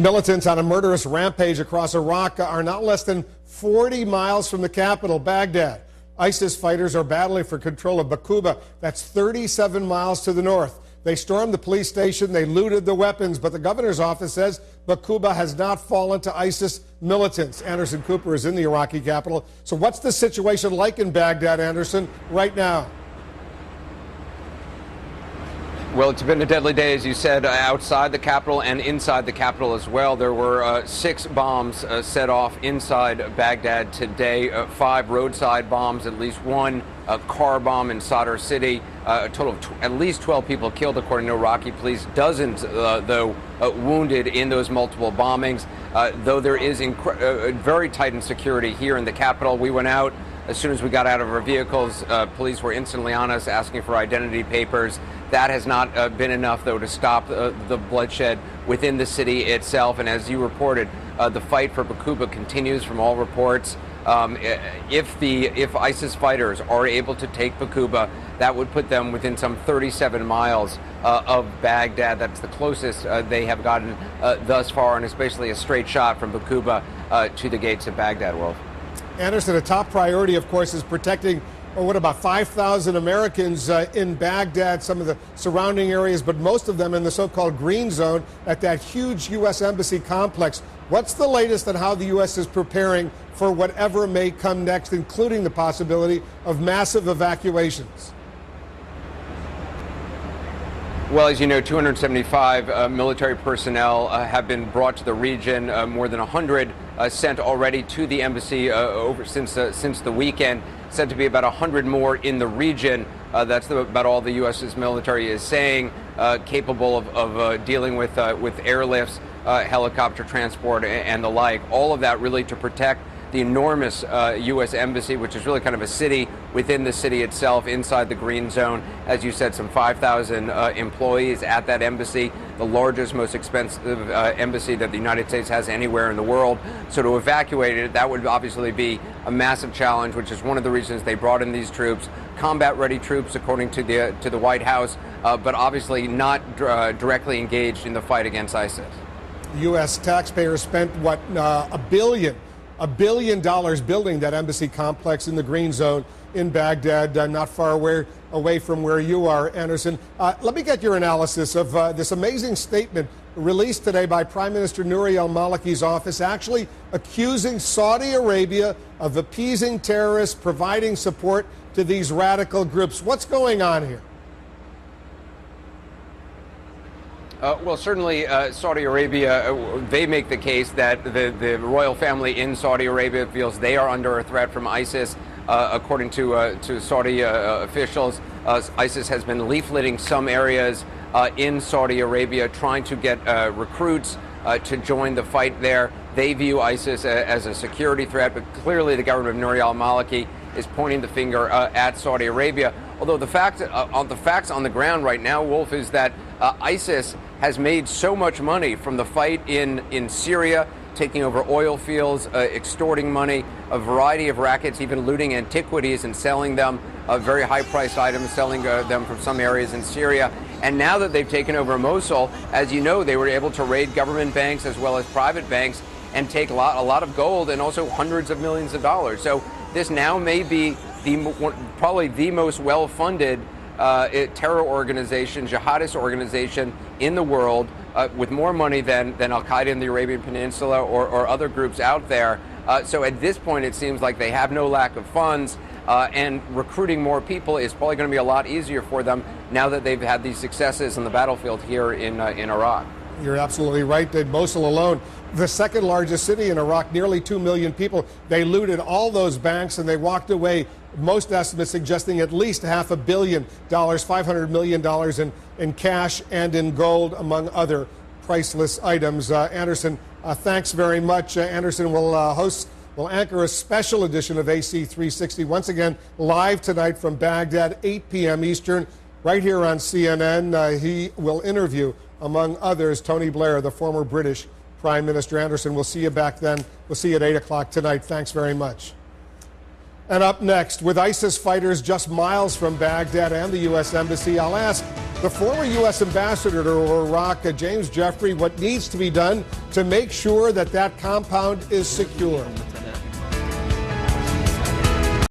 Militants on a murderous rampage across Iraq are not less than 40 miles from the capital, Baghdad. ISIS fighters are battling for control of Baquba. That's 37 miles to the north. They stormed the police station, they looted the weapons, but the governor's office says Baquba has not fallen to ISIS militants. Anderson Cooper is in the Iraqi capital. So what's the situation like in Baghdad, Anderson, right now? Well, it's been a deadly day, as you said, outside the capital and inside the capital as well. There were 6 bombs set off inside Baghdad today, 5 roadside bombs, at least 1 car bomb in Sadr City. A total of at least 12 people killed, according to Iraqi police. Dozens, though, wounded in those multiple bombings. Though there is very tightened security here in the capital. We went out. As soon as we got out of our vehicles, police were instantly on us asking for identity papers. That has not been enough, though, to stop the bloodshed within the city itself. And as you reported, the fight for Baquba continues from all reports. If ISIS fighters are able to take Baquba, that would put them within some 37 miles of Baghdad. That's the closest they have gotten thus far, and it's basically a straight shot from Baquba to the gates of Baghdad, Wolf. Anderson, a top priority, of course, is protecting, about 5,000 Americans in Baghdad, some of the surrounding areas, but most of them in the so-called green zone at that huge U.S. Embassy complex. What's the latest on how the U.S. is preparing for whatever may come next, including the possibility of massive evacuations? Well, as you know, 275 military personnel have been brought to the region, more than 100 sent already to the embassy since the weekend, said to be about 100 more in the region. That's about all the U.S.'s military is saying, capable of dealing with airlifts, helicopter transport, and the like. All of that really to protect the enormous U.S. embassy, which is really kind of a city within the city itself, inside the green zone. As you said, some 5,000 employees at that embassy, the largest, most expensive embassy that the United States has anywhere in the world. So to evacuate it, that would obviously be a massive challenge, which is one of the reasons they brought in these troops, combat-ready troops, according to the White House, but obviously not directly engaged in the fight against ISIS. U.S. taxpayers spent, $1 billion building that embassy complex in the green zone in Baghdad, not far away from where you are, Anderson. Let me get your analysis of this amazing statement released today by Prime Minister Nouri al-Maliki's office, actually accusing Saudi Arabia of appeasing terrorists, providing support to these radical groups. What's going on here? Well, certainly Saudi Arabia, they make the case that the royal family in Saudi Arabia feels they are under a threat from ISIS. According to Saudi officials, ISIS has been leafleting some areas in Saudi Arabia, trying to get recruits to join the fight there. They view ISIS as a security threat, but clearly the government of Nouri al-Maliki is pointing the finger at Saudi Arabia. Although the facts on the ground right now, Wolf, is that ISIS has made so much money from the fight in Syria, taking over oil fields, extorting money, a variety of rackets, even looting antiquities and selling them, very high-priced items, selling them from some areas in Syria. And now that they've taken over Mosul, as you know, they were able to raid government banks as well as private banks and take a lot of gold and also hundreds of millions of dollars. So this now may be probably the most well-funded terror organization, jihadist organization in the world, with more money than Al-Qaeda in the Arabian Peninsula or other groups out there. So at this point, it seems like they have no lack of funds, and recruiting more people is probably going to be a lot easier for them now that they've had these successes on the battlefield here in Iraq. You're absolutely right. Mosul alone, the second largest city in Iraq, nearly 2 million people. They looted all those banks and they walked away, most estimates suggesting at least $500 million, $500 million in cash and in gold, among other priceless items. Anderson, thanks very much. Anderson will anchor a special edition of AC 360, once again live tonight from Baghdad, 8 p.m. Eastern, right here on CNN. He will interview, among others, Tony Blair, the former British Prime Minister. Anderson, we'll see you back then. We'll see you at 8 o'clock tonight. Thanks very much. And up next, with ISIS fighters just miles from Baghdad and the U.S. Embassy, I'll ask, the former U.S. ambassador to Iraq, James Jeffrey, what needs to be done to make sure that that compound is secure.